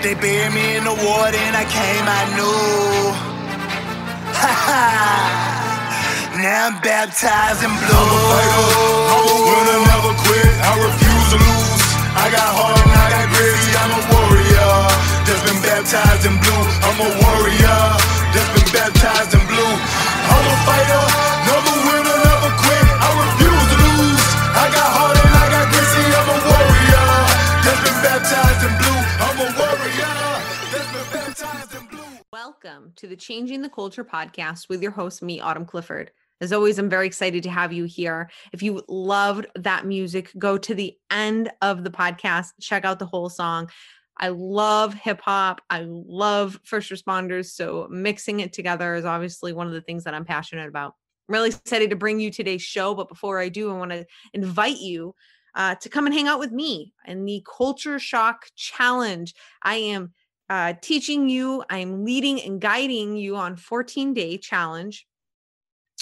They buried me in the water and I came out new. Ha ha. Now I'm baptized in blue. I'm a fighter, I'm a winner, never quit. I refuse to lose. I got heart and I got grit. See, I'm a warrior that's been baptized in blue. I'm a warrior that's been baptized in blue. I'm a fighter, never winner, never quit. I refuse to lose. I got heart and I got grit. See, I'm a warrior that's been baptized in blue. I'm a warrior that's been baptized in blue. Welcome to the Changing the Culture podcast with your host, me, Autumn Clifford. As always, I'm very excited to have you here. If you loved that music, go to the end of the podcast, check out the whole song. I love hip hop. I love first responders. So mixing it together is obviously one of the things that I'm passionate about. I'm really excited to bring you today's show. But before I do, I want to invite you to come and hang out with me in the Culture Shock Challenge. I am teaching you, I'm leading and guiding you on 14-day challenge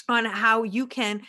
on how you can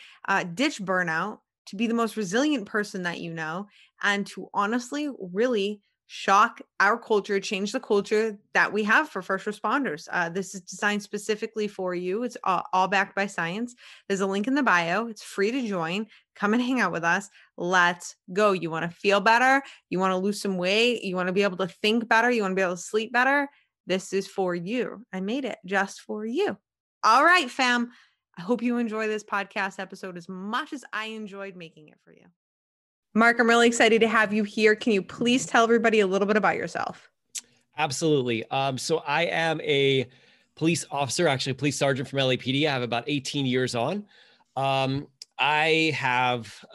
ditch burnout, to be the most resilient person that you know, and to honestly really shock our culture, change the culture that we have for first responders. This is designed specifically for you. It's all backed by science. There's a link in the bio. It's free to join. Come and hang out with us. Let's go. You want to feel better? You want to lose some weight? You want to be able to think better? You want to be able to sleep better? This is for you. I made it just for you. All right, fam. I hope you enjoy this podcast episode as much as I enjoyed making it for you. Marc, I'm really excited to have you here. Can you please tell everybody a little bit about yourself? Absolutely. So I am a police officer, actually a police sergeant from LAPD. I have about 18 years on. I have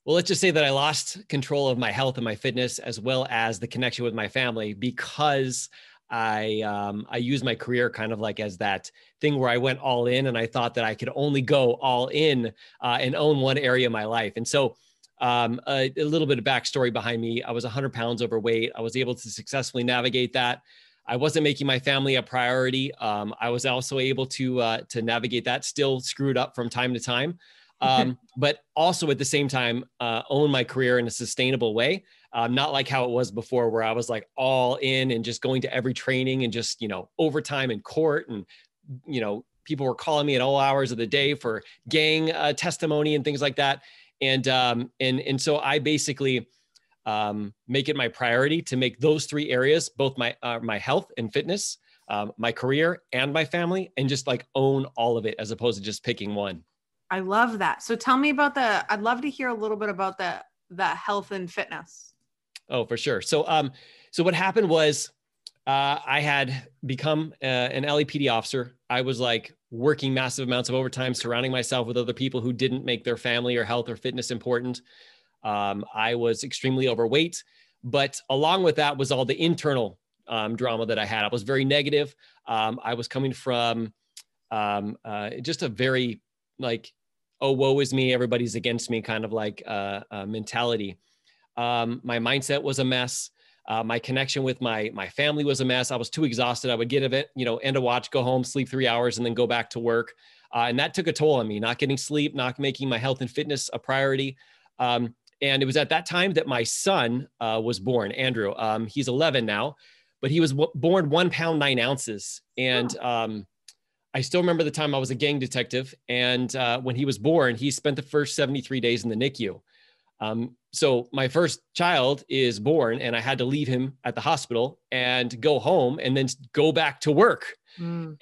let's just say that I lost control of my health and my fitness, as well as the connection with my family, because I use my career kind of like as that thing where I went all in, and I thought that I could only go all in and own one area of my life. And so a little bit of backstory behind me. I was 100 pounds overweight. I was able to successfully navigate that. I wasn't making my family a priority. I was also able to navigate that, still screwed up from time to time. But also at the same time, own my career in a sustainable way. Not like how it was before, where I was like all in and just going to every training and just, overtime in court. And, people were calling me at all hours of the day for gang testimony and things like that. And so I basically make it my priority to make those three areas, both my health and fitness, my career and my family, and just like own all of it as opposed to just picking one. I love that. So tell me about I'd love to hear a little bit about the health and fitness. Oh, for sure. So what happened was, I had become an LAPD officer. I was like working massive amounts of overtime, surrounding myself with other people who didn't make their family or health or fitness important. I was extremely overweight, but along with that was all the internal drama that I had. I was very negative. I was coming from just a very like, oh, woe is me, everybody's against me kind of like mentality. My mindset was a mess. My connection with my family was a mess. I was too exhausted. I would get end a watch, go home, sleep 3 hours, and then go back to work. And that took a toll on me, not getting sleep, not making my health and fitness a priority. And it was at that time that my son was born, Andrew. He's 11 now, but he was born 1 pound, 9 ounces. And I still remember the time I was a gang detective. And when he was born, he spent the first 73 days in the NICU. So my first child is born, and I had to leave him at the hospital and go home and then go back to work.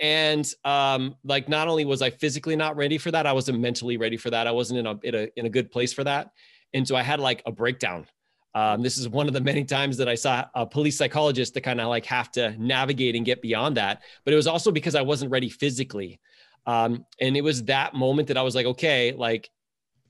And like, not only was I physically not ready for that, I wasn't mentally ready for that. I wasn't in a good place for that. And so I had like a breakdown. This is one of the many times that I saw a police psychologist to kind of like have to navigate and get beyond that. But it was also because I wasn't ready physically. And it was that moment that I was like, okay, like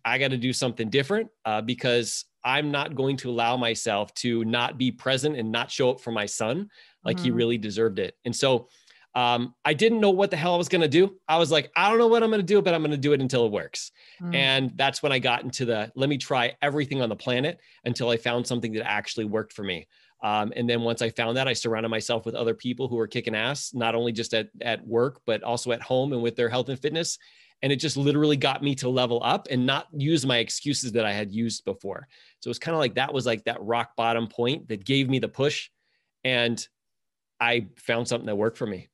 I got to do something different because I'm not going to allow myself to not be present and not show up for my son like he really deserved it. And so I didn't know what the hell I was going to do. I was like, I don't know what I'm going to do, but I'm going to do it until it works. And that's when I got into let me try everything on the planet until I found something that actually worked for me. And then once I found that, I surrounded myself with other people who were kicking ass, not only just at work, but also at home and with their health and fitness. And it just literally got me to level up and not use my excuses that I had used before. So it's kind of like, that was like that rock bottom point that gave me the push And I found something that worked for me.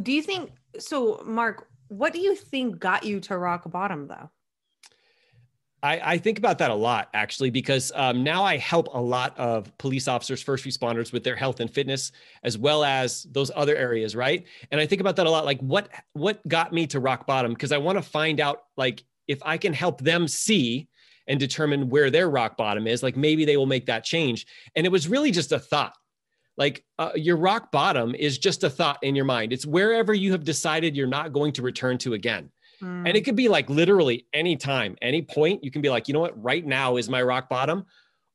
Do you think so, Mark? What do you think got you to rock bottom, though? I think about that a lot, actually, because now I help a lot of police officers, first responders with their health and fitness, as well as those other areas, right? And I think about that a lot, like what got me to rock bottom? Because I want to find out, like, if I can help them see and determine where their rock bottom is, like maybe they will make that change. And it was really just a thought. Like your rock bottom is just a thought in your mind. It's wherever you have decided you're not going to return to again. And it could be like literally any time, any point. You can be like, you know what, right now is my rock bottom.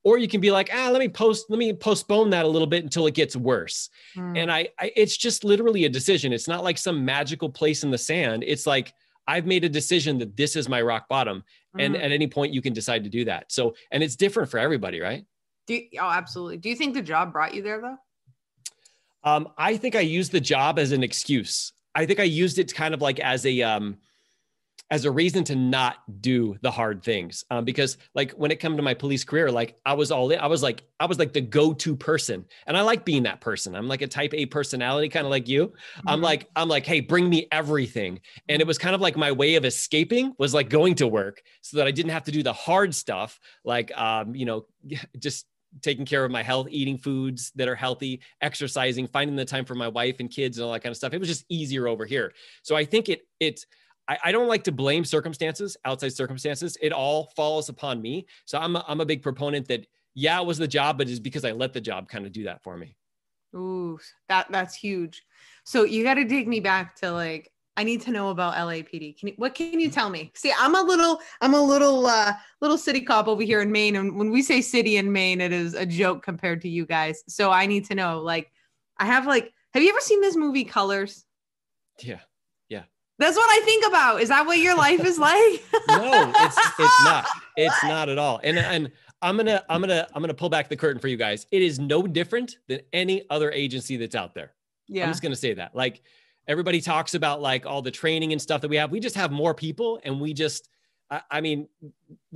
Or you can be like, let me postpone that a little bit until it gets worse. And it's just literally a decision. It's not like some magical place in the sand. It's like, I've made a decision that this is my rock bottom. And at any point you can decide to do that. So, and it's different for everybody, right? Absolutely. Do you think the job brought you there, though? I think I used the job as an excuse. I think I used it kind of like as a reason to not do the hard things. Because like when it came to my police career, like I was all in, I was like the go-to person. And I like being that person. I'm like a type A personality, kind of like you. I'm like, hey, bring me everything. And it was kind of like my way of escaping was like going to work so that I didn't have to do the hard stuff. Like, just taking care of my health, eating foods that are healthy, exercising, finding the time for my wife and kids and all that kind of stuff. It was just easier over here. So I think I don't like to blame circumstances, outside circumstances. It all falls upon me. So I'm a big proponent that, it was the job, but it's because I let the job kind of do that for me. Ooh, that's huge. So you got to dig me back to like, I need to know about LAPD. What can you tell me? See, I'm a little city cop over here in Maine. And when we say city in Maine, it is a joke compared to you guys. So I need to know, like, have you ever seen this movie Colors? Yeah. That's what I think about. Is that what your life is like? No, it's not. It's not at all. And I'm gonna pull back the curtain for you guys. It is no different than any other agency that's out there. Yeah. I'm just gonna say that. Like everybody talks about like all the training and stuff that we have. We just have more people, and we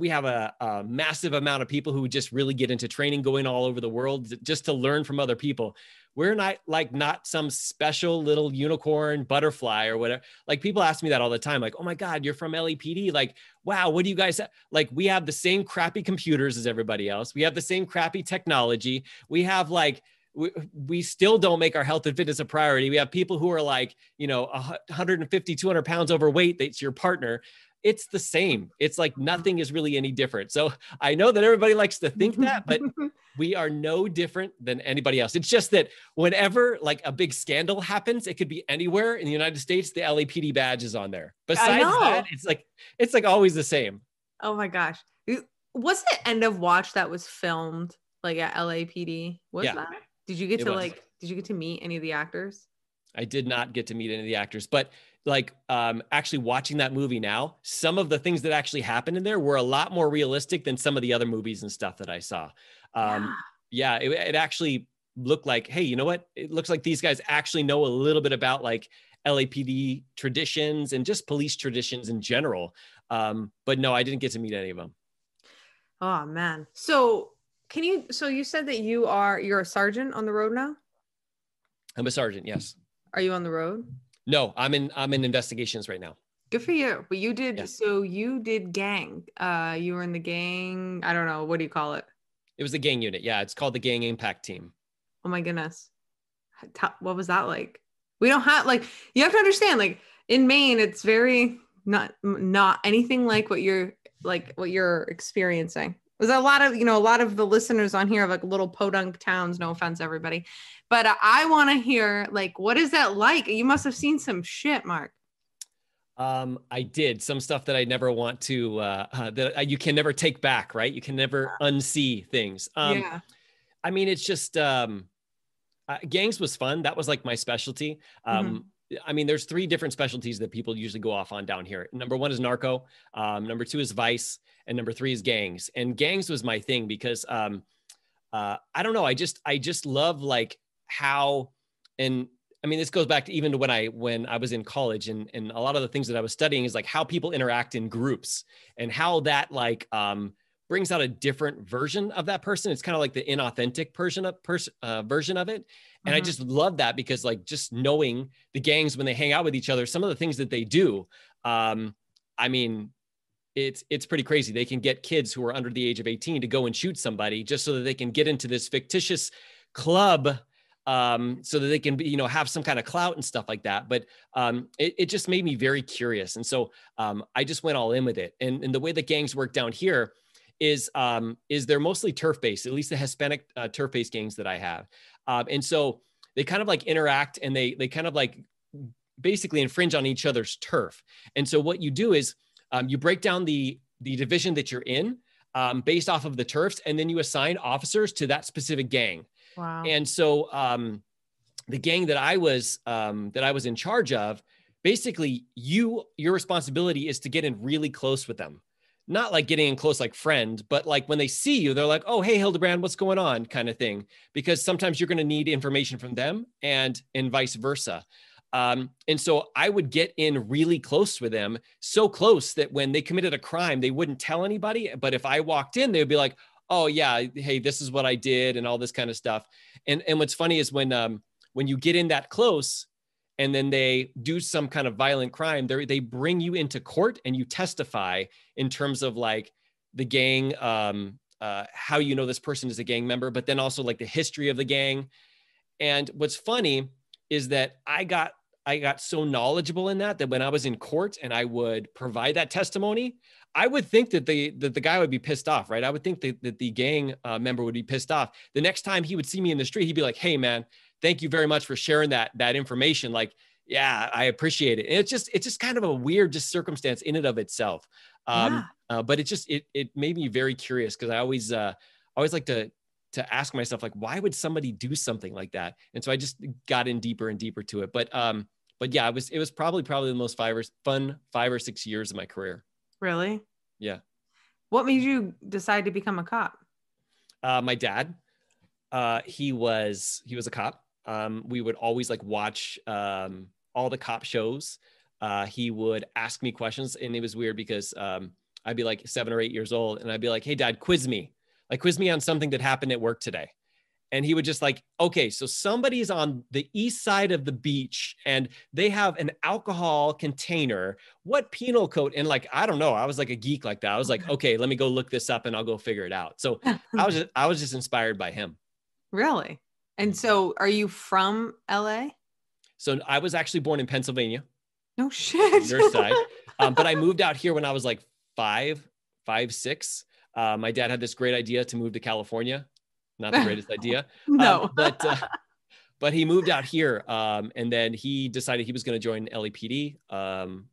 have a massive amount of people who just really get into training, going all over the world just to learn from other people. We're not some special little unicorn butterfly or whatever. Like people ask me that all the time. Like, oh my God, you're from LAPD. Like, wow, what do you guys have? Like, we have the same crappy computers as everybody else. We have the same crappy technology. We have we still don't make our health and fitness a priority. We have people who are 150, 200 pounds overweight. That's your partner. It's the same. It's like nothing is really any different. So I know that everybody likes to think that, but we are no different than anybody else. It's just that whenever like a big scandal happens, it could be anywhere in the United States, the LAPD badge is on there. Besides that, it's like always the same. Oh my gosh. What's the end of Watch that was filmed like at LAPD? That? Did you get to meet any of the actors? I did not get to meet any of the actors, but actually watching that movie now, some of the things that actually happened in there were a lot more realistic than some of the other movies and stuff that I saw. It actually looked like, hey, you know what? It looks like these guys actually know a little bit about like LAPD traditions and just police traditions in general. But no, I didn't get to meet any of them. Oh man. So you said that you're a sergeant on the road now? I'm a sergeant. Yes. Are you on the road? No, I'm in investigations right now. Good for you. But you did, So you did gang. You were in the gang. I don't know. What do you call it? It was the gang unit. Yeah. It's called the Gang Impact Team. Oh my goodness. What was that like? We don't have you have to understand, like in Maine, it's very not anything like what you're experiencing. There's a lot of the listeners on here are like little podunk towns. No offense, everybody. But I want to hear, like, what is that like? You must have seen some shit, Mark. I did some stuff that I never want to, that you can never take back, right? You can never unsee things. I mean, it's just, gangs was fun. That was like my specialty. I mean, there's 3 different specialties that people usually go off on down here. Number 1 is narco. Number 2 is vice. And number 3 is gangs. And gangs was my thing because, I don't know. I just love like how, and I mean, this goes back to even to when I was in college, and a lot of the things that I was studying is like how people interact in groups and how that brings out a different version of that person. It's kind of like the inauthentic version of it. And I just love that because like just knowing the gangs when they hang out with each other, some of the things that they do, I mean, it's pretty crazy. They can get kids who are under the age of 18 to go and shoot somebody just so that they can get into this fictitious club, so that they can be, have some kind of clout and stuff like that. But it just made me very curious. And so I just went all in with it. And the way that gangs work down here is they're mostly turf-based, at least the Hispanic turf-based gangs that I have. And so they kind of like interact and they kind of like basically infringe on each other's turf. And so what you do is you break down the division that you're in based off of the turfs, and then you assign officers to that specific gang. Wow. And so the gang that I was in charge of, basically your responsibility is to get in really close with them. Not like getting in close like friend, but like when they see you, they're like, oh, hey, Hildebrand, what's going on kind of thing. Because sometimes you're going to need information from them and vice versa. And so I would get in really close with them, so close that when they committed a crime, they wouldn't tell anybody. But if I walked in, they would be like, oh yeah, hey, this is what I did and all this kind of stuff. And what's funny is when you get in that close and then they do some kind of violent crime, they bring you into court and you testify in terms of like the gang, how you know this person is a gang member, but then also like the history of the gang. And what's funny is that I got so knowledgeable in that when I was in court and I would provide that testimony, I would think that the guy would be pissed off, right? I would think that the gang member would be pissed off. The next time he would see me in the street, he'd be like, hey man, thank you very much for sharing that information. Like, yeah, I appreciate it. And it's just kind of a weird just circumstance in and of itself. But it made me very curious because I always like to ask myself, like, why would somebody do something like that? And so I just got in deeper and deeper to it. But yeah, it was probably the most fun 5 or 6 years of my career. Really? Yeah. What made you decide to become a cop? My dad, he was a cop. We would always like watch all the cop shows. He would ask me questions, and it was weird because I'd be like 7 or 8 years old, and I'd be like, hey dad, quiz me on something that happened at work today. And he would just like, okay, so somebody's on the east side of the beach and they have an alcohol container. What penal code? And like, I don't know. I was like a geek like that. I was like, okay, let me go look this up and I'll go figure it out. So I was just inspired by him. Really? And so are you from LA? So I was actually born in Pennsylvania. No shit. Your side. But I moved out here when I was like 5, 6. My dad had this great idea to move to California. Not the greatest idea. No. But he moved out here. And then he decided he was going to join LAPD. And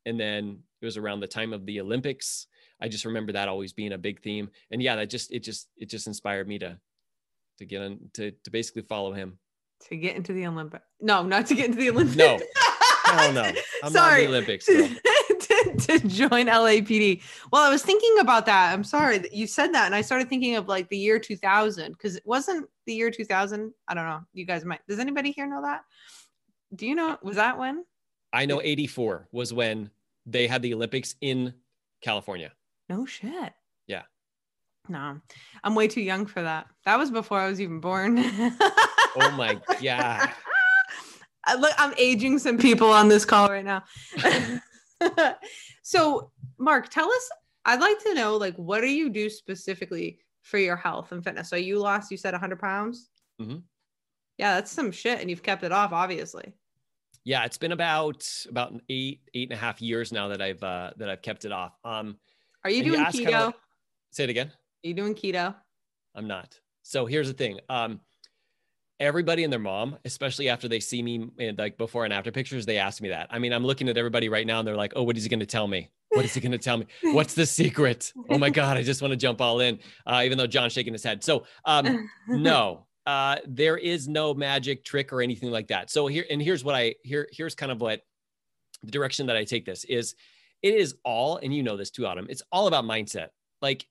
then it was around the time of the Olympics. I just remember that always being a big theme. And yeah, it just inspired me to get on, to basically follow him. To get into the Olympics. No, not to get into the Olympics. No. Hell no. I'm not in the Olympics. To join LAPD. Well, I was thinking about that. I'm sorry that you said that. And I started thinking of like the year 2000, because it wasn't the year 2000. I don't know. You guys might. Does anybody here know that? Do you know? Was that when? I know 84 was when they had the Olympics in California. No shit. Yeah. No, I'm way too young for that. That was before I was even born. Oh my God. Look, I'm aging some people on this call right now. So Mark, tell us, I'd like to know, like, what do you do specifically for your health and fitness? So you said 100 pounds. Mm-hmm. Yeah, that's some shit. And you've kept it off, obviously. Yeah. It's been about 8.5 years now that I've kept it off. Are you doing keto? Say it again. Are you doing keto? I'm not. So here's the thing. Everybody and their mom, especially after they see me in like before and after pictures, they ask me that. I mean, I'm looking at everybody right now and they're like, oh, what is he going to tell me? What is he going to tell me? What's the secret? Oh my God, I just want to jump all in, even though John's shaking his head. So no, there is no magic trick or anything like that. So here's kind of what the direction that I take this is. It is all, and you know this too, Autumn, it's all about mindset. Like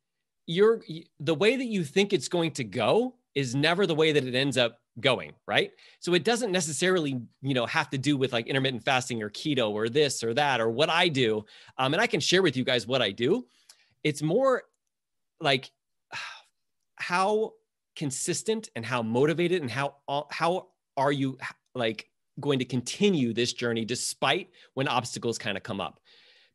the way that you think it's going to go is never the way that it ends up going, right? So it doesn't necessarily, have to do with like intermittent fasting or keto or this or that or what I do. And I can share with you guys what I do. It's more like, how consistent and how motivated and how are you like going to continue this journey despite when obstacles kind of come up?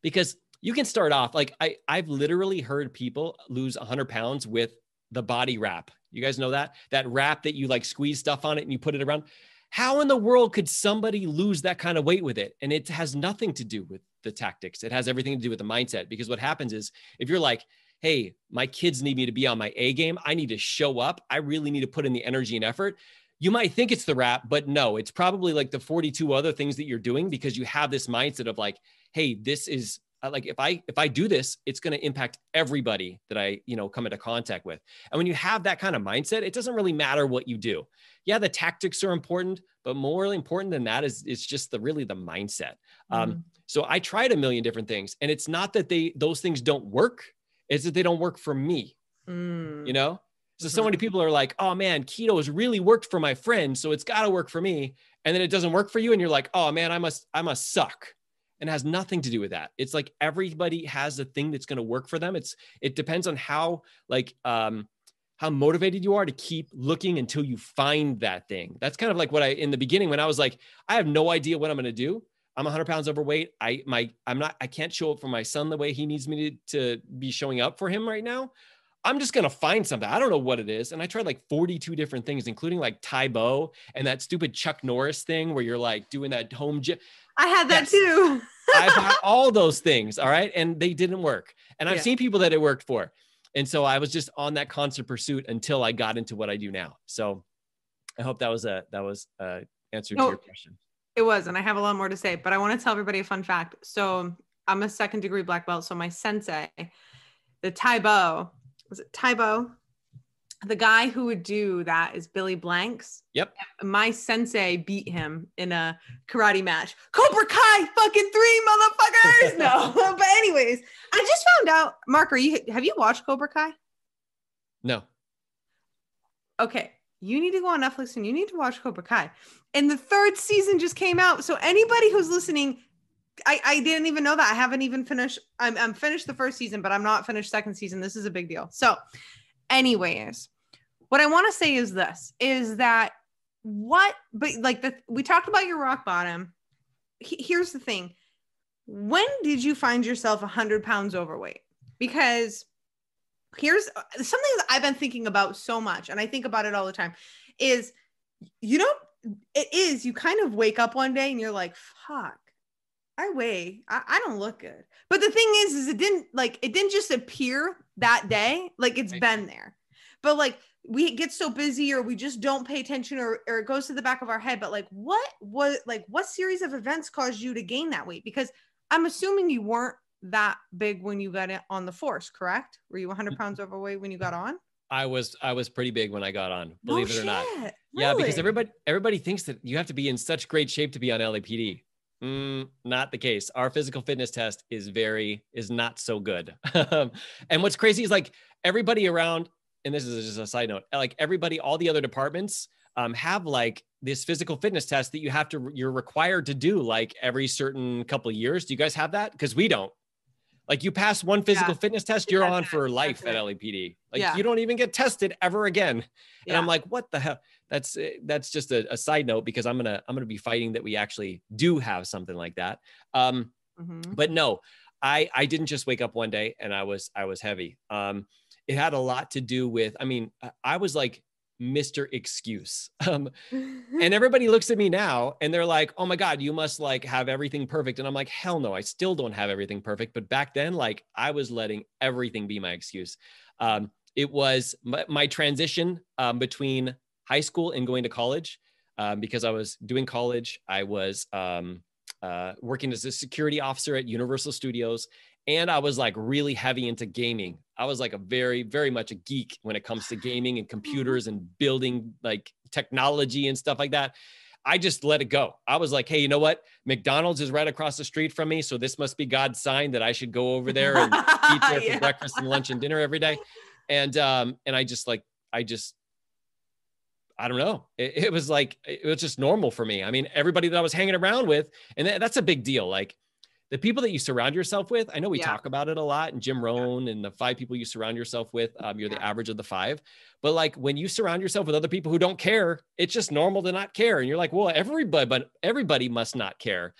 Because you can start off like I've literally heard people lose 100 pounds with the body wrap. You guys know that wrap that you like squeeze stuff on it and you put it around. How in the world could somebody lose that kind of weight with it? And it has nothing to do with the tactics. It has everything to do with the mindset, because what happens is if you're like, hey, my kids need me to be on my A game, I need to show up, I really need to put in the energy and effort. You might think it's the wrap, but no, it's probably like the 42 other things that you're doing, because you have this mindset of like, hey, this is like, if I do this, it's going to impact everybody that I, come into contact with. And when you have that kind of mindset, it doesn't really matter what you do. Yeah, the tactics are important, but more important than that is it's just the mindset. So I tried a million different things, and it's not that those things don't work. It's that they don't work for me, So so many people are like, oh man, keto has really worked for my friend, so it's got to work for me. And then it doesn't work for you. And you're like, oh man, I must suck. And it has nothing to do with that. It's like everybody has a thing that's going to work for them. It depends on how motivated you are to keep looking until you find that thing. That's kind of like what in the beginning, when I was like, I have no idea what I'm going to do. I'm 100 pounds overweight. I can't show up for my son the way he needs me to be showing up for him right now. I'm just going to find something. I don't know what it is. And I tried like 42 different things, including like Tai Bo and that stupid Chuck Norris thing where you're like doing that home gym. I had that too. I've had all those things. All right. And they didn't work. And I've seen people that it worked for. And so I was just on that constant pursuit until I got into what I do now. So I hope that was answer to your question. It was. And I have a lot more to say, but I want to tell everybody a fun fact. So I'm a 2nd degree black belt. So my sensei, the Tai Bo, was it Tai Bo? The guy who would do that is Billy Blanks. Yep. My sensei beat him in a karate match. Cobra Kai fucking 3, motherfuckers. No. But anyways, I just found out, Mark, have you watched Cobra Kai? No. Okay. You need to go on Netflix and you need to watch Cobra Kai. And the 3rd season just came out. So anybody who's listening, I didn't even know that. I haven't even finished. I'm finished the 1st season, but I'm not finished 2nd season. This is a big deal. So anyways, what I want to say is this, is that we talked about your rock bottom. Here's the thing. When did you find yourself 100 pounds overweight? Because here's something that I've been thinking about so much, and I think about it all the time, is, you kind of wake up one day and you're like, fuck, I don't look good. But the thing is it didn't just appear that day. Like it's been there, but like we get so busy or we just don't pay attention or it goes to the back of our head. But like, what series of events caused you to gain that weight? Because I'm assuming you weren't that big when you got it on the force, correct? Were you 100 pounds overweight when you got on? I was pretty big when I got on, believe it or not. Really? Yeah, because everybody thinks that you have to be in such great shape to be on LAPD. Not the case. Our physical fitness test is not so good. And what's crazy is like everybody around, and this is just a side note, like everybody, all the other departments have like this physical fitness test that you're required to do like every certain couple of years. Do you guys have that? Because we don't. Like you pass one physical fitness test, you're on for life at LAPD. Like you don't even get tested ever again. And I'm like, what the hell? That's just a side note, because I'm going to be fighting that we actually do have something like that. But no, I didn't just wake up one day and I was heavy. It had a lot to do with, I was like Mr. Excuse. And everybody looks at me now and they're like, oh my God, you must like have everything perfect. And I'm like, hell no, I still don't have everything perfect. But back then, like I was letting everything be my excuse. It was my transition between high school and going to college, because I was doing college. I was working as a security officer at Universal Studios. And I was like really heavy into gaming. I was like a very, very much a geek when it comes to gaming and computers and building like technology and stuff like that. I just let it go. I was like, hey, you know what? McDonald's is right across the street from me. So this must be God's sign that I should go over there and eat there for breakfast and lunch and dinner every day. And I don't know. It was just normal for me. I mean, everybody that I was hanging around with, and that's a big deal. Like the people that you surround yourself with, I know we Yeah. talk about it a lot, and Jim Rohn and the 5 people you surround yourself with, you're the average of the 5. But like when you surround yourself with other people who don't care, it's just normal to not care. And you're like, well, everybody must not care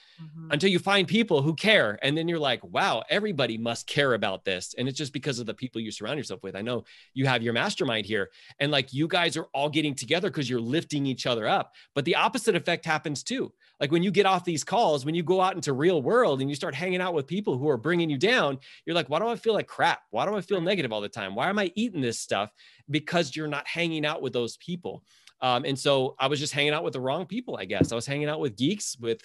until you find people who care. And then you're like, wow, everybody must care about this. And it's just because of the people you surround yourself with. I know you have your mastermind here, and like you guys are all getting together because you're lifting each other up. But the opposite effect happens too. Like when you get off these calls, when you go out into real world and you start hanging out with people who are bringing you down, you're like, why do I feel like crap? Why do I feel negative all the time? Why am I eating this stuff? Because you're not hanging out with those people. And so I was just hanging out with the wrong people, I guess. I was hanging out with geeks, with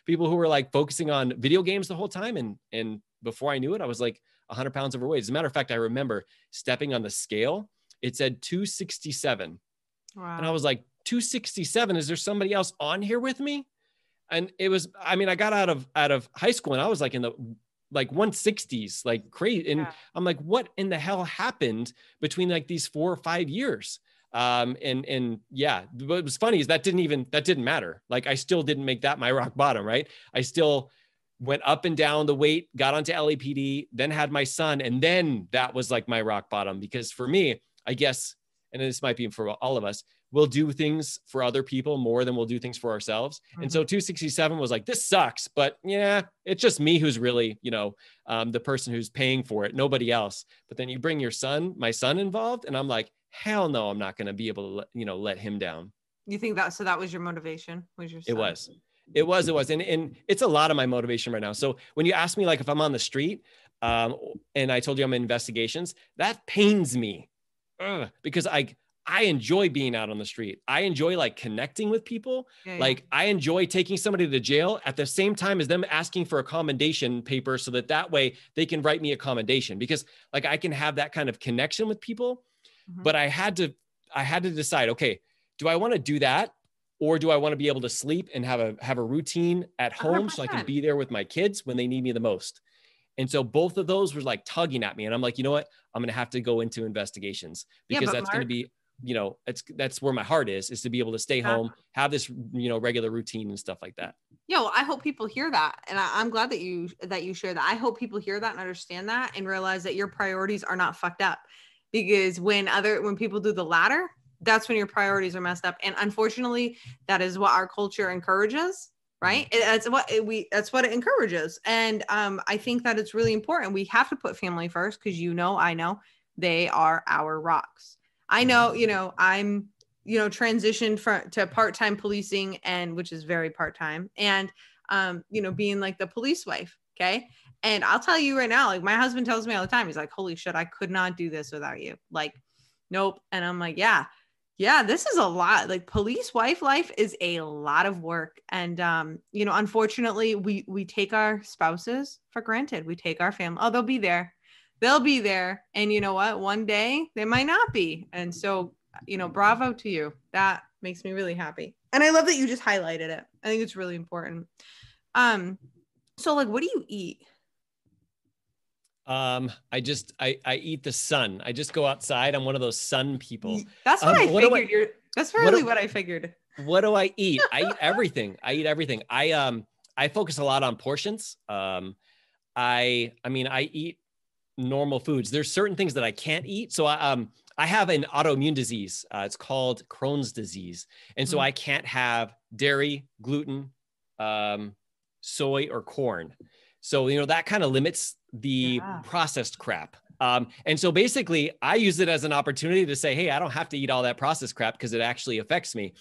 people who were like focusing on video games the whole time. And before I knew it, I was like 100 pounds overweight. As a matter of fact, I remember stepping on the scale. It said 267. Wow. And I was like, 267? Is there somebody else on here with me? And it was, I mean, I got out of high school and I was like in the 160s, like crazy. And I'm like, what in the hell happened between like these 4 or 5 years? And yeah, what was funny is that didn't matter. Like I still didn't make that my rock bottom, right? I still went up and down the weight, got onto LAPD, then had my son. And then that was like my rock bottom, because for me, I guess, and this might be for all of us, we'll do things for other people more than we'll do things for ourselves. And so 267 was like, this sucks, but yeah, it's just me who's really, the person who's paying for it, nobody else. But then you bring my son involved, and I'm like, hell no, I'm not going to be able to, let him down. You think that, so that was your motivation? Was your son? It was. And it's a lot of my motivation right now. So when you ask me, like, if I'm on the street, and I told you I'm in investigations, that pains me because I enjoy being out on the street. I enjoy like connecting with people. Like I enjoy taking somebody to jail at the same time as them asking for a commendation paper, so that way they can write me a commendation, because like I can have that kind of connection with people. But I had to decide, okay, do I want to do that? Or do I want to be able to sleep and have a routine at home 100%. So I can be there with my kids when they need me the most? And so both of those were like tugging at me. And I'm like, you know what? I'm going to have to go into investigations, because that's going to be, that's where my heart is to be able to stay home, have this, regular routine and stuff like that. Yeah. Well, I hope people hear that. And I'm glad that you share that. I hope people hear that and understand that and realize that your priorities are not fucked up, because when people do the latter, that's when your priorities are messed up. And unfortunately, that is what our culture encourages, right? That's what it encourages. And I think that it's really important. We have to put family first, because I know they are our rocks. I know, I'm, transitioned to part-time policing, and which is very part-time, and, being like the police wife. Okay. And I'll tell you right now, like my husband tells me all the time, he's like, holy shit, I could not do this without you. Like, nope. And I'm like, yeah, this is a lot. Like police wife life is a lot of work. And, unfortunately we take our spouses for granted. We take our family. Oh, they'll be there. And you know what? One day they might not be. And so, bravo to you. That makes me really happy. And I love that you just highlighted it. I think it's really important. So like, what do you eat? I eat the sun. I just go outside. I'm one of those sun people. That's what I figured. That's really what I figured. What do I eat? I eat everything. I focus a lot on portions. I eat normal foods. There's certain things that I can't eat. So I have an autoimmune disease. It's called Crohn's disease. And so I can't have dairy, gluten, soy, or corn. So, that kind of limits the processed crap. And so basically I use it as an opportunity to say, hey, I don't have to eat all that processed crap because it actually affects me.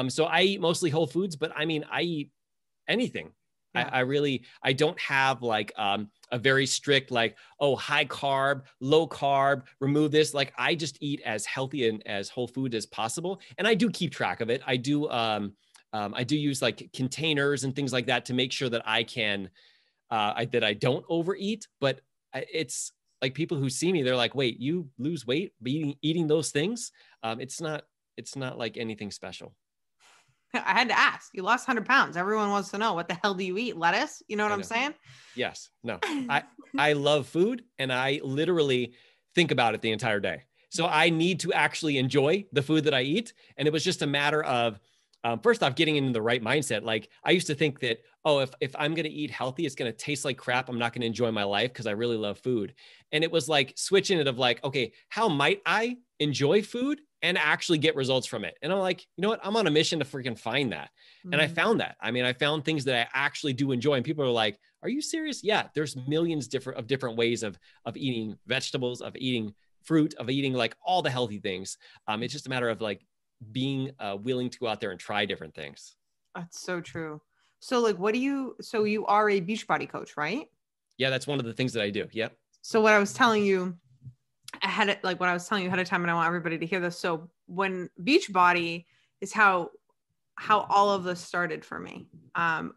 So I eat mostly whole foods, but I eat anything. Yeah. I don't have like a very strict, like, high carb, low carb, remove this. Like I just eat as healthy and as whole food as possible. And I do keep track of it. I do use like containers and things like that to make sure that I can, that I don't overeat. But it's like people who see me, they're like, wait, you lose weight eating those things? It's not like anything special. I had to ask. You lost 100 pounds. Everyone wants to know, what the hell do you eat? Lettuce? You know what I'm saying? Yes. No, I love food, and I literally think about it the entire day. So I need to actually enjoy the food that I eat. And it was just a matter of, first off, getting into the right mindset. Like I used to think that, oh, if I'm going to eat healthy, it's going to taste like crap. I'm not going to enjoy my life because I really love food. And it was like switching it of like, okay, how might I enjoy food and actually get results from it? And I'm like, you know what? I'm on a mission to freaking find that. And I found that. I mean, I found things that I actually do enjoy. And people are like, are you serious? Yeah, there's millions of different ways of eating vegetables, of eating fruit, of eating like all the healthy things. It's just a matter of like being willing to go out there and try different things. That's so true. So like, so you are a Beachbody coach, right? Yeah, that's one of the things that I do. Yep. So what I was telling you ahead of time, and I want everybody to hear this. So when Beachbody is how all of this started for me.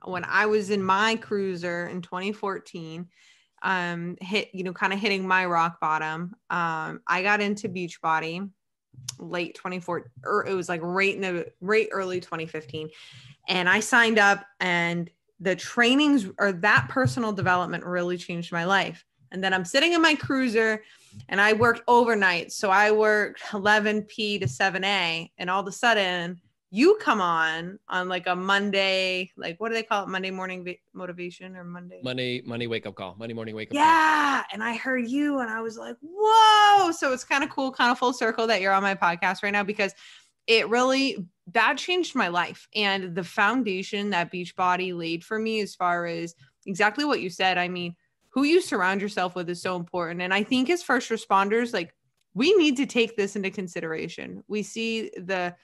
When I was in my cruiser in 2014, kind of hitting my rock bottom. I got into Beachbody late 2014, or it was like right early 2015. And I signed up, and the trainings or that personal development really changed my life. And then I'm sitting in my cruiser and I worked overnight. So I worked 11 p to 7 a, and all of a sudden you come on like a Monday, like what do they call it? Monday morning motivation, or Monday wake up call, Monday morning wake up call. Yeah. And I heard you and I was like, whoa. So it's kind of cool, kind of full circle that you're on my podcast right now, because that changed my life. And the foundation that Beachbody laid for me, as far as exactly what you said, I mean, who you surround yourself with is so important. And I think as first responders, like we need to take this into consideration. We see hell,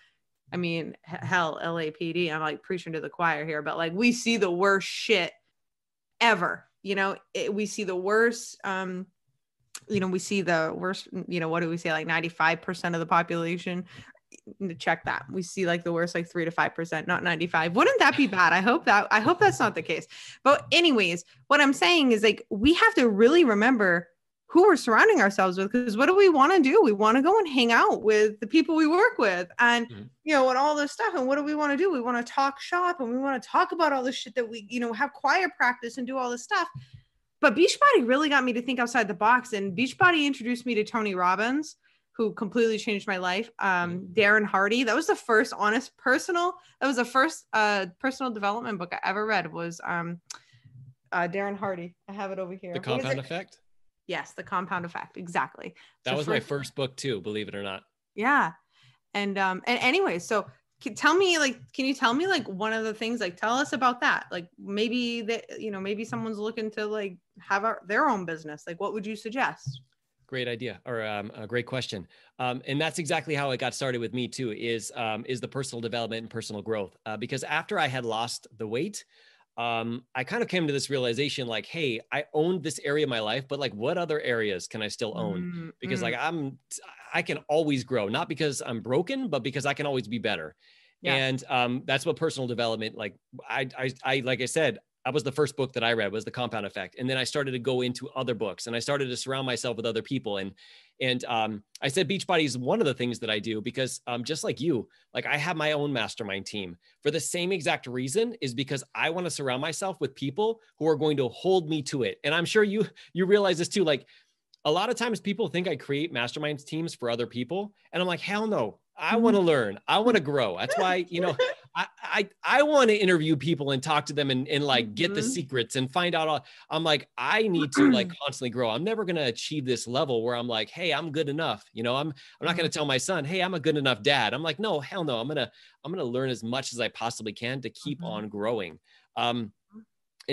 LAPD, I'm like preaching to the choir here, but like we see the worst shit ever, we see the worst, we see the worst, what do we say? Like 95% of the population, check that. We see like the worst, like 3 to 5%, not 95. Wouldn't that be bad? I hope that's not the case. But anyways, what I'm saying is like, we have to really remember who we're surrounding ourselves with, because what do we want to do? We want to go and hang out with the people we work with, and, and all this stuff. And what do we want to do? We want to talk shop, and we want to talk about all this shit that we, have choir practice and do all this stuff. But Beachbody really got me to think outside the box. And Beachbody introduced me to Tony Robbins, who completely changed my life. Darren Hardy. That was the first personal development book I ever read, was Darren Hardy. I have it over here. The Compound Effect? Yes, The Compound Effect. Exactly. That was my first book too, believe it or not. Yeah. And anyway, so can you tell me like one of the things, like tell us about that. Like maybe that, maybe someone's looking to like have their own business. Like what would you suggest? Great idea, or a great question. And that's exactly how it got started with me too, is the personal development and personal growth. Because after I had lost the weight, I kind of came to this realization like, hey, I owned this area of my life, but like what other areas can I still own? Because like I can always grow, not because I'm broken, but because I can always be better. Yeah. And that's what personal development, like like I said, that was the first book that I read, was The Compound Effect. And then I started to go into other books, and I started to surround myself with other people. And I said Beachbody is one of the things that I do, because just like you, like I have my own mastermind team for the same exact reason, is because I want to surround myself with people who are going to hold me to it. And I'm sure you realize this too. Like a lot of times people think I create mastermind teams for other people. And I'm like, hell no, I want to learn. I want to grow. That's why, I want to interview people and talk to them and like get the secrets and find out all. I'm like, I need to like constantly grow. I'm never going to achieve this level where I'm like, hey, I'm good enough. I'm not going to tell my son, hey, I'm a good enough dad. I'm like, no, hell no. I'm going to learn as much as I possibly can to keep on growing. And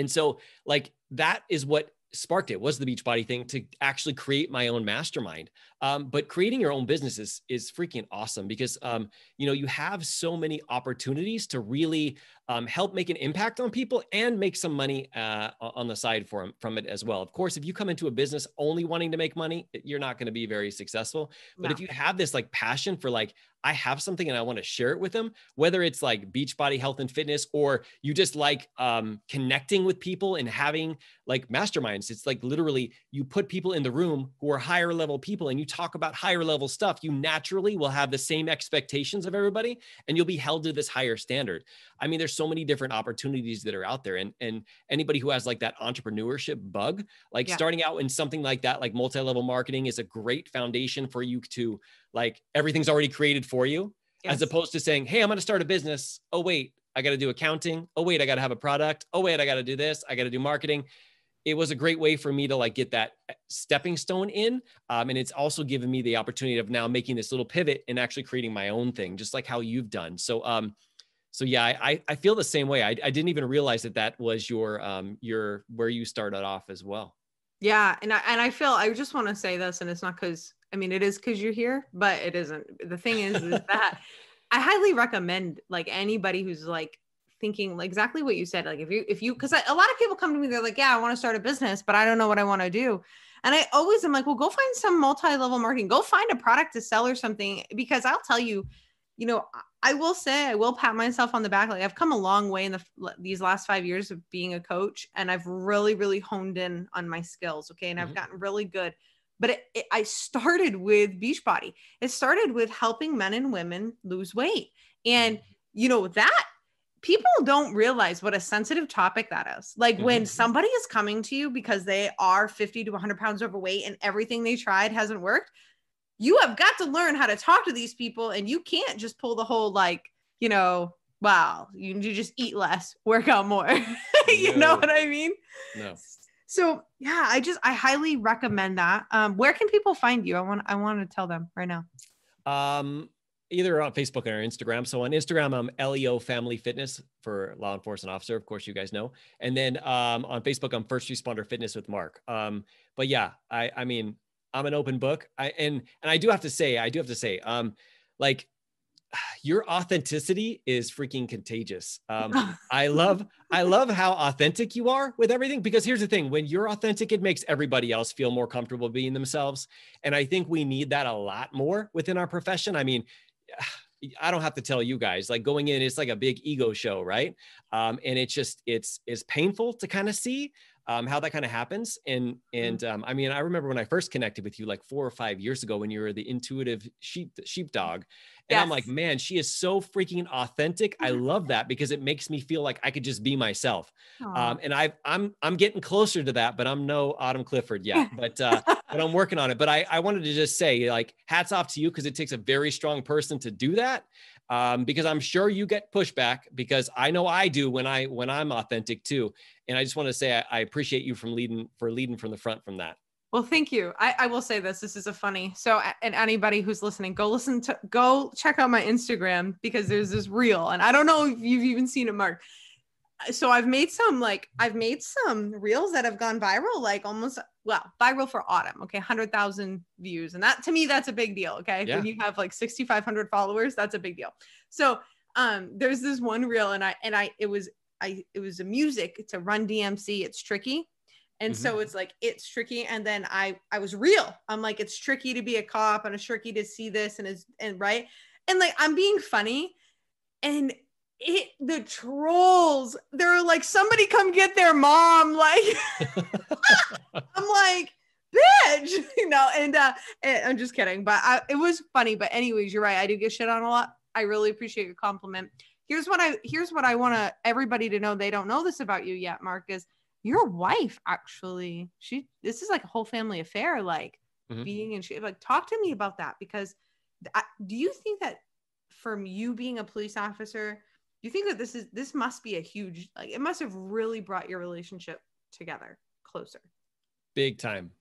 so like, that is what sparked it, was the Beachbody thing, to actually create my own mastermind. But creating your own business is freaking awesome, because, you have so many opportunities to really help make an impact on people and make some money on the side from it as well. Of course, if you come into a business only wanting to make money, you're not going to be very successful. But if you have this like passion for like, I have something and I want to share it with them, whether it's like Beachbody health and fitness, or you just like connecting with people and having like masterminds. It's like literally you put people in the room who are higher level people and you talk about higher level stuff. You naturally will have the same expectations of everybody, and you'll be held to this higher standard. I mean, there's so many different opportunities that are out there, and anybody who has like that entrepreneurship bug, like starting out in something like that, like multi-level marketing, is a great foundation for you to like, everything's already created for you. as opposed to saying, hey, I'm going to start a business. Oh, wait, I got to do accounting. Oh, wait, I got to have a product. Oh, wait, I got to do this. I got to do marketing. It was a great way for me to like get that stepping stone in. And it's also given me the opportunity of now making this little pivot and actually creating my own thing, just like how you've done. So, yeah, I feel the same way. I didn't even realize that was your where you started off as well. Yeah. And I feel, I just want to say this, and it's not because, I mean, it is because you're here, but it isn't. The thing is that I highly recommend like anybody who's like thinking like exactly what you said. Like if you, because a lot of people come to me, they're like, yeah, I want to start a business, but I don't know what I want to do. And I always am like, well, go find some multi-level marketing, go find a product to sell or something, because I'll tell you, you know, I will say, I will pat myself on the back. Like I've come a long way in these last 5 years of being a coach, and I've really, really honed in on my skills. Okay. And I've gotten really good, but I started with Beachbody. It started with helping men and women lose weight. And you know, that people don't realize what a sensitive topic that is. Like when somebody is coming to you because they are 50 to 100 pounds overweight and everything they tried hasn't worked, you have got to learn how to talk to these people. And you can't just pull the whole, like, you know, wow, you just eat less, work out more. You know what I mean? No. So yeah, I highly recommend that. Where can people find you? I want to tell them right now. Either on Facebook or Instagram. So on Instagram, I'm LEO Family Fitness for law enforcement officer. Of course, you guys know. And then on Facebook, I'm First Responder Fitness with Mark. But yeah, I mean, I'm an open book. And I do have to say, like, your authenticity is freaking contagious. I love how authentic you are with everything, because here's the thing, when you're authentic, it makes everybody else feel more comfortable being themselves. And I think we need that a lot more within our profession. I mean, I don't have to tell you guys, like going in, it's like a big ego show, right? And it's painful to kind of see how that kind of happens. And I mean, I remember when I first connected with you like 4 or 5 years ago, when you were the intuitive sheepdog. And I'm like, man, she is so freaking authentic. I love that, because it makes me feel like I could just be myself. And I'm getting closer to that, but I'm no Autumn Clifford yet, but I'm working on it. But I wanted to just say, like, hats off to you, because it takes a very strong person to do that. Because I'm sure you get pushback, because I know I do when I'm authentic too. And I just want to say, I appreciate you for leading from the front from that. Well, thank you. I will say this is a funny. So, and anybody who's listening, go check out my Instagram, because there's this reel, and I don't know if you've even seen it, Mark. So I've made some reels that have gone viral, like viral for Autumn. Okay. 100,000 views. And that, to me, that's a big deal. Okay. Yeah. When you have like 6,500 followers, that's a big deal. So, there's this one reel, and it was a music. It's a Run DMC. It's tricky. And so it's like, it's tricky. And then I was real. I'm like, it's tricky to be a cop, and it's tricky to see this, and right. And like, I'm being funny, and the trolls, they're like, somebody come get their mom. Like, I'm like, bitch, you know, and I'm just kidding, but it was funny. But anyways, you're right. I do get shit on a lot. I really appreciate your compliment. Here's what I want everybody to know. They don't know this about you yet, Mark, is your wife, actually, this is like a whole family affair, like being in shape. Like, talk to me about that, because do you think that from you being a police officer, do you think that this must be a huge, like, it must have really brought your relationship together closer? Big time.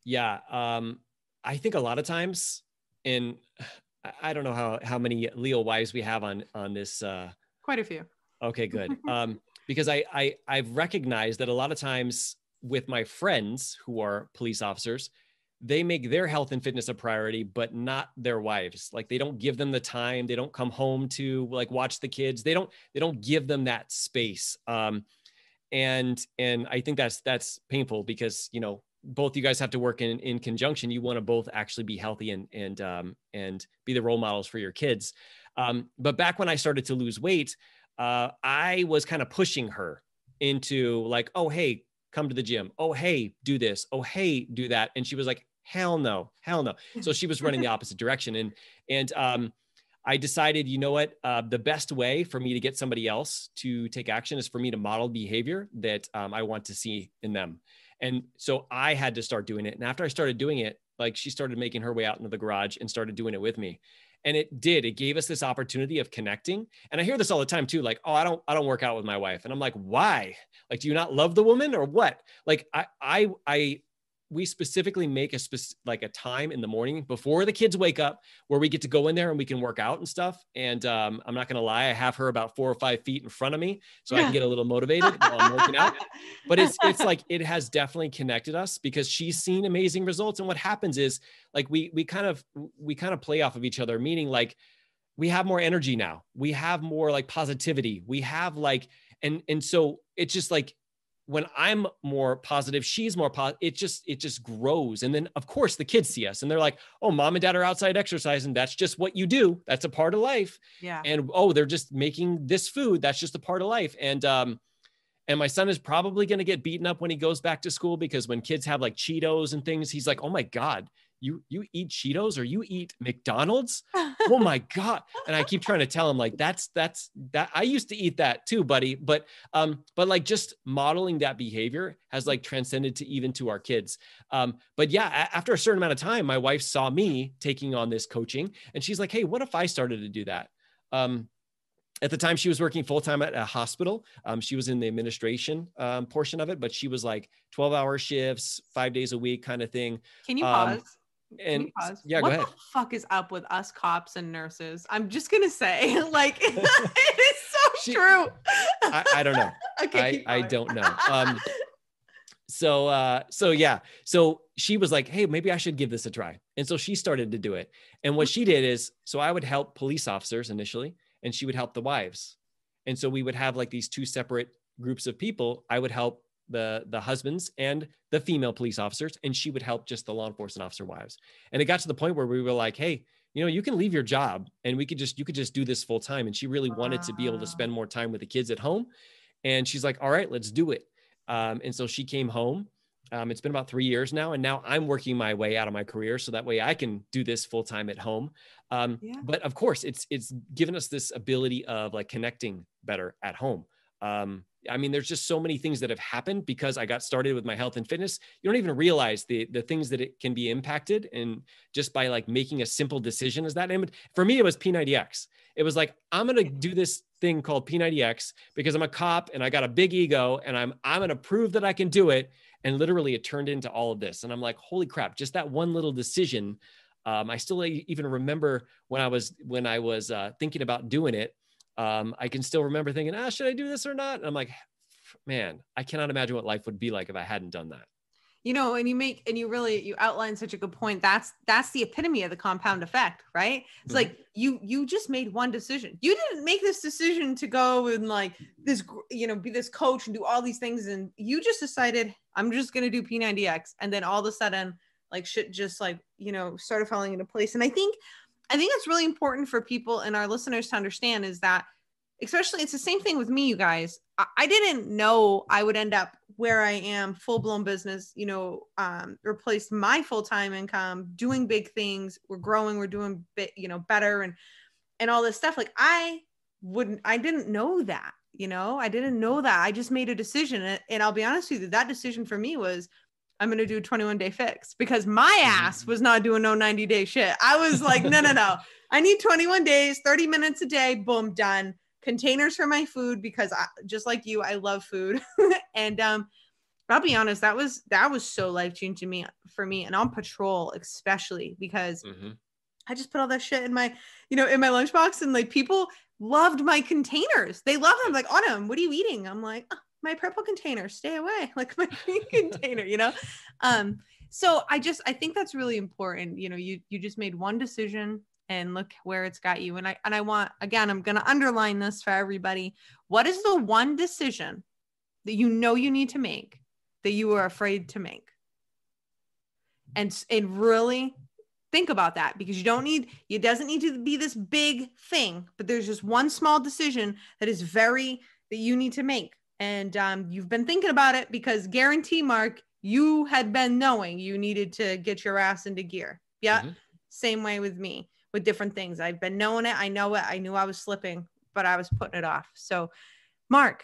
Yeah. I think a lot of times, and I don't know how many Leo wives we have on this. Quite a few. Okay, good. Because I've recognized that a lot of times with my friends who are police officers, they make their health and fitness a priority, but not their wives. Like, they don't give them the time. They don't come home to like watch the kids. They don't give them that space. And I think that's painful, because, you know, both you guys have to work in conjunction. You want to both actually be healthy and be the role models for your kids. But back when I started to lose weight, I was kind of pushing her into like, oh, hey, come to the gym. Oh, hey, do this. Oh, hey, do that. And she was like, hell no. So she was running the opposite direction. And I decided, you know what, the best way for me to get somebody else to take action is for me to model behavior that I want to see in them. And so I had to start doing it. And after I started doing it, like, she started making her way out into the garage and started doing it with me. And it gave us this opportunity of connecting. And I hear this all the time too, like, oh, I don't work out with my wife. And I'm like, why? Like, do you not love the woman or what? Like we specifically make a time in the morning before the kids wake up where we get to go in there and we can work out and stuff. And I'm not going to lie, I have her about 4 or 5 feet in front of me so I can get a little motivated while I'm working out. But it's like, it has definitely connected us because she's seen amazing results. And what happens is like, we kind of play off of each other, meaning like we have more energy now. We have more like positivity. We have like, and so it's just like, when I'm more positive, she's more positive. It just grows. And then of course the kids see us and they're like, oh, mom and dad are outside exercising. That's just what you do. That's a part of life. Yeah. And, oh, they're just making this food. That's just a part of life. And my son is probably going to get beaten up when he goes back to school because when kids have like Cheetos and things, he's like, oh my God, you eat Cheetos or you eat McDonald's? Oh my God. And I keep trying to tell him like, that's that. I used to eat that too, buddy. But like just modeling that behavior has like transcended to even to our kids. But yeah, after a certain amount of time, my wife saw me taking on this coaching and she's like, hey, what if I started to do that? At the time she was working full-time at a hospital. She was in the administration portion of it, but she was like 12-hour shifts, 5 days a week kind of thing. Can you pause? Yeah, what go ahead. the fuck is up with us cops and nurses? I'm just gonna say, like, it is so true. I don't know. Okay, I don't know. So yeah. So she was like, hey, maybe I should give this a try. And so she started to do it. And what she did is, so I would help police officers initially, and she would help the wives. And so we would have like these 2 separate groups of people. I would help the husbands and the female police officers, and she would help just the law enforcement officer wives. And it got to the point where we were like, hey, you can leave your job and you could just do this full time. And she really wanted to be able to spend more time with the kids at home. And she's like, all right, let's do it. And so she came home. It's been about 3 years now. And now I'm working my way out of my career. So that way I can do this full time at home. But of course it's given us this ability of like connecting better at home. I mean, there's just so many things that have happened because I got started with my health and fitness. You don't even realize the things that it can be impacted. And just by like making a simple decision as that. And for me, it was P90X. It was like, I'm going to do this thing called P90X because I'm a cop and I got a big ego and I'm going to prove that I can do it. And literally it turned into all of this. And I'm like, holy crap, just that one little decision. I still even remember when I was thinking about doing it. I can still remember thinking, should I do this or not? And I'm like, man, I cannot imagine what life would be like if I hadn't done that. And you outline such a good point. That's the epitome of the compound effect, right? It's like you just made one decision. You didn't make this decision to go and like this, be this coach and do all these things. And you just decided I'm just going to do P90X. And then all of a sudden like shit just like, started falling into place. And I think that's really important for people and our listeners to understand is that, especially it's the same thing with me, you guys. I didn't know I would end up where I am, full-blown business, replaced my full-time income, doing big things. We're growing, we're doing better and all this stuff. Like I didn't know that, I didn't know that. I just made a decision. And I'll be honest with you, that decision for me was, I'm going to do a 21-day fix because my ass was not doing no 90-day shit. I was like, no. I need 21 days, 30 minutes a day. Boom, done. Containers for my food because just like you, I love food. And I'll be honest, that was so life-changing for me and on patrol, especially because I just put all that shit in my, in my lunchbox and like people loved my containers. They loved them. Like, Autumn, what are you eating? I'm like, oh, my purple container, stay away. Like my green container, So I think that's really important. You just made one decision and look where it's got you. And I want, again, I'm going to underline this for everybody. What is the one decision that you need to make that you are afraid to make? And really think about that because it doesn't need to be this big thing, but there's just one small decision that you need to make. And you've been thinking about it because guarantee, Mark, you had been knowing you needed to get your ass into gear. Yeah. Same way with me with different things. I've been knowing it. I know it. I knew I was slipping, but I was putting it off. So Mark,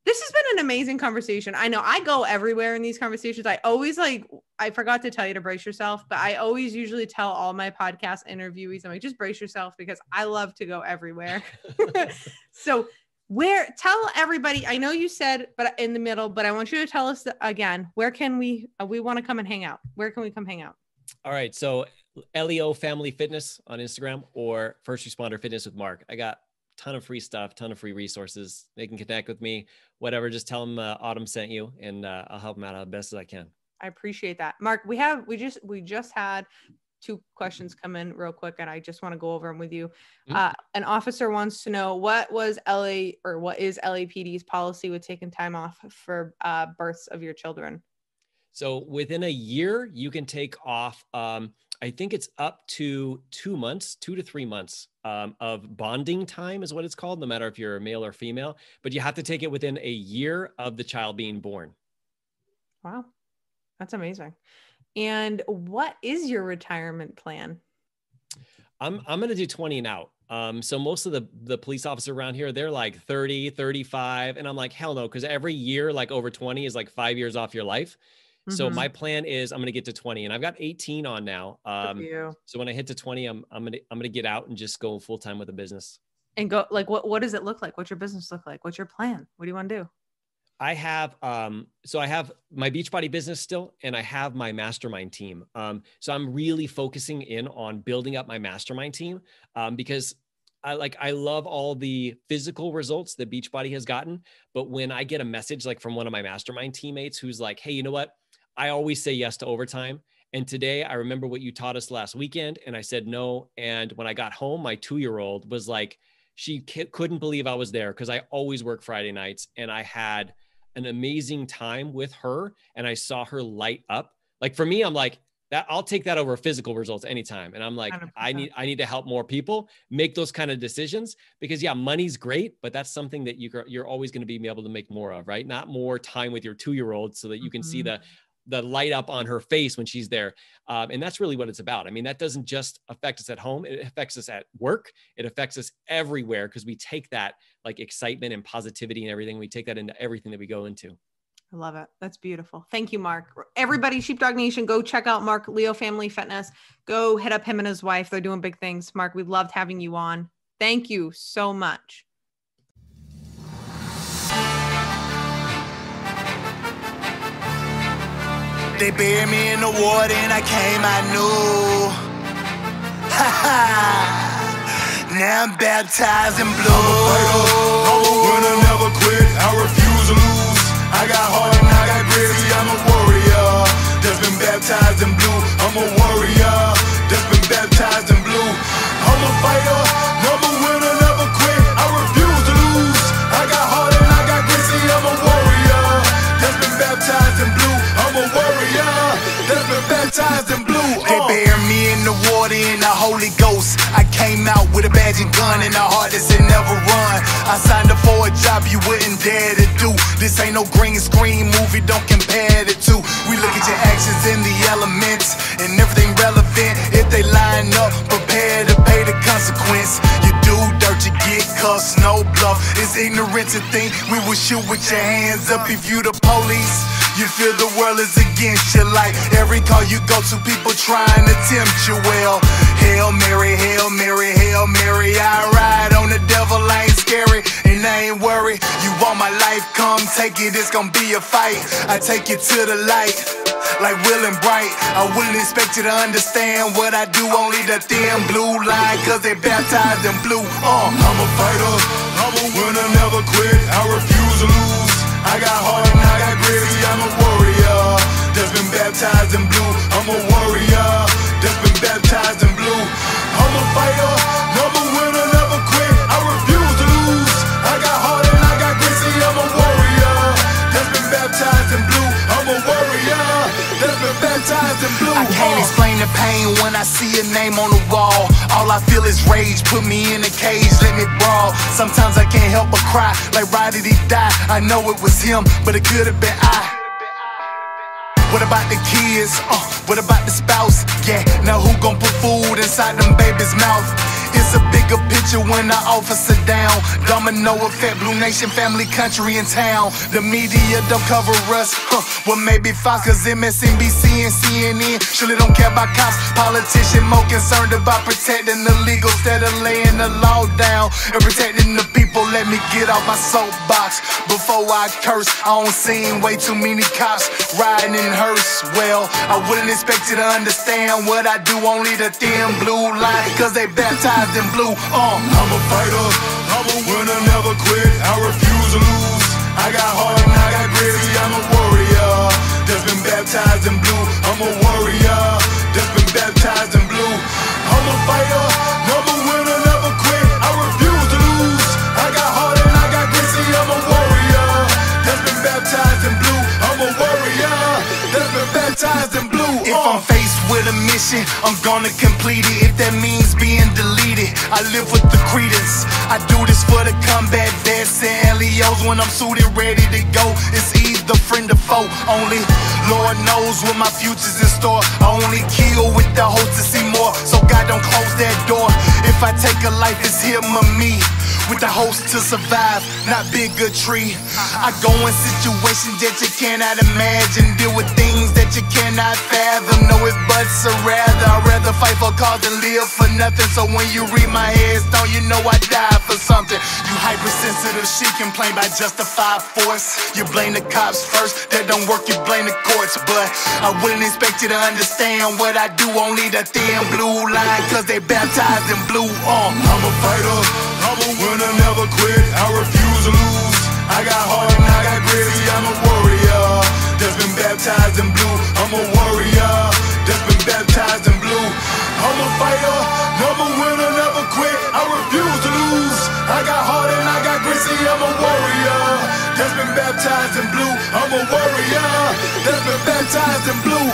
This has been an amazing conversation. I know I go everywhere in these conversations. I always I forgot to tell you to brace yourself, but I always usually tell all my podcast interviewees, I'm like, just brace yourself because I love to go everywhere. So tell everybody, I know you said, but in the middle, but I want you to tell us again, where can we want to come and hang out? Where can we come hang out? All right. So LEO Family Fitness on Instagram or First Responder Fitness with Mark. I got ton of free stuff, ton of free resources. They can connect with me, whatever. Just tell them Autumn sent you and I'll help them out as best as I can. I appreciate that. Mark, we just had 2 questions come in real quick and I just want to go over them with you. An officer wants to know what is LAPD's policy with taking time off for births of your children? So within a year, you can take off, I think it's up to 2 months, 2 to 3 months of bonding time is what it's called, no matter if you're a male or female, but you have to take it within a year of the child being born. Wow. That's amazing. And what is your retirement plan? I'm going to do 20 and out. So most of the police officers around here, they're like 30, 35. And I'm like, hell no. Cause every year, like over 20 is like 5 years off your life. So my plan is I'm going to get to 20 and I've got 18 on now. So when I hit to 20, I'm going to get out and just go full time with the business. And go like, what does it look like? What's your business look like? What's your plan? What do you want to do? I have, so I have my Beachbody business still, and I have my mastermind team. So I'm really focusing in on building up my mastermind team, because I love all the physical results that Beachbody has gotten. But when I get a message, like from one of my mastermind teammates, who's like, hey, you know what? I always say yes to overtime. And today I remember what you taught us last weekend. And I said no. And when I got home, my 2-year-old was like, she couldn't believe I was there because I always work Friday nights. And I had an amazing time with her and I saw her light up. Like for me, I'm like, that I'll take that over physical results anytime. And I'm like, 100%. I need to help more people make those kind of decisions because yeah, money's great, but that's something that you're always going to be able to make more of, right? Not more time with your 2-year-old so that you can see the light up on her face when she's there. And that's really what it's about. I mean, that doesn't just affect us at home. It affects us at work. It affects us everywhere because we take that like excitement and positivity and everything. We take that into everything that we go into. I love it. That's beautiful. Thank you, Mark. Everybody, Sheepdog Nation, go check out Mark, Leo Family Fitness. Go hit up him and his wife. They're doing big things. Mark, we loved having you on. Thank you so much. They buried me in the water and I came, I knew. Ha ha. Now I'm baptized in blue. I'm a winner, never quit. I refuse to lose. I got heart and I got grit. See, I'm a warrior that's been baptized in blue. I'm a warrior that's been baptized in blue. I'm a fighter, never winner, never quit. I refuse to lose. I got heart and I got grit. See, I'm a warrior that's been baptized in blue. I'm a warrior that's been baptized in blue. They buried me in the water in the Holy Ghost. I came out with a badge and gun and a heart that said never run. I signed up for a job you wouldn't dare to do. This ain't no green screen movie, don't compare the two. We look at your actions in the elements and everything relevant. If they line up, prepare to pay the consequence. You do dirt, you get cussed, no bluff. It's ignorant to think we will shoot with your hands up if you the police. You feel the world is against you, like every call you go to, people trying to tempt you. Well, Hail Mary, Hail Mary, Hail Mary. I ride on the devil, I ain't scary, and I ain't worried. You want my life, come take it, it's gonna be a fight. I take you to the light, like Will and Bright. I wouldn't expect you to understand what I do, only the thin blue line, cause they baptized in blue. I'm a fighter, I'm a winner, never quit. I refuse to lose. I got heart and I got grit. See, I'm a warrior that's been baptized in blue. I'm a warrior that's been baptized in blue. I'm a fighter, never winner, never quit. I refuse to lose. I got heart and I got grit. See, I'm a warrior that's been baptized in blue. I'm a warrior that's been baptized in blue. I can't explain the pain when I see a name on the wall. All I feel is rage, put me in a cage, let me brawl. Sometimes I can't help but cry, like why did he die? I know it was him, but it could have been I. What about the kids? What about the spouse? Yeah, now who gon' put food inside them babies' mouth? It's It's a bigger picture when the officer down. Domino effect, Blue Nation, family, country, and town. The media don't cover us, well maybe Fox, cause MSNBC and CNN surely don't care about cops. Politicians more concerned about protecting the legal instead of laying the law down and protecting the people. Let me get off my soapbox before I curse. I don't seen way too many cops riding in hearse. Well, I wouldn't expect you to understand what I do, only the thin blue line, cause they baptized in blue. I'm a fighter, I'm a winner, never quit, I refuse to lose. I got heart and I got grit, I'm a warrior that's been baptized in blue. I'm a warrior that's been baptized in blue. I'm a fighter, never winner, never quit, I refuse to lose. I got heart and I got grit, I'm a warrior that's been baptized in blue. I'm a warrior that's been baptized in blue. If I'm faced with a mission, I'm gonna complete it. If that means being deleted, I live with the credence. I do this for the combat vets and LEOs. When I'm suited, ready to go, it's either friend or foe. Only Lord knows what my future's in store. I only kill with the hope to see more, so God don't close that door. If I take a life, it's him or me, with the hopes to survive, not be a good tree. I go in situations that you cannot imagine, deal with things that you cannot fathom. No ifs, buts, or rather, I'd rather fight for a cause than live for nothing. So when you read my headstone, you know I died for something. You hypersensitive shit complain by justified force. You blame the cops first, that don't work, you blame the courts. But I wouldn't expect you to understand what I do, only the thin blue line, cause they baptized in blue. I'm a fighter, I'm a winner, never quit, I refuse to lose. I got heart and I got grit, I'm a warrior that's been baptized in blue. I'm a warrior that's been baptized in blue. I'm a fighter, never winner, never quit, I refuse to lose. I got heart and I got grit, I'm a warrior that's been baptized in blue. I'm a warrior that's been baptized in blue.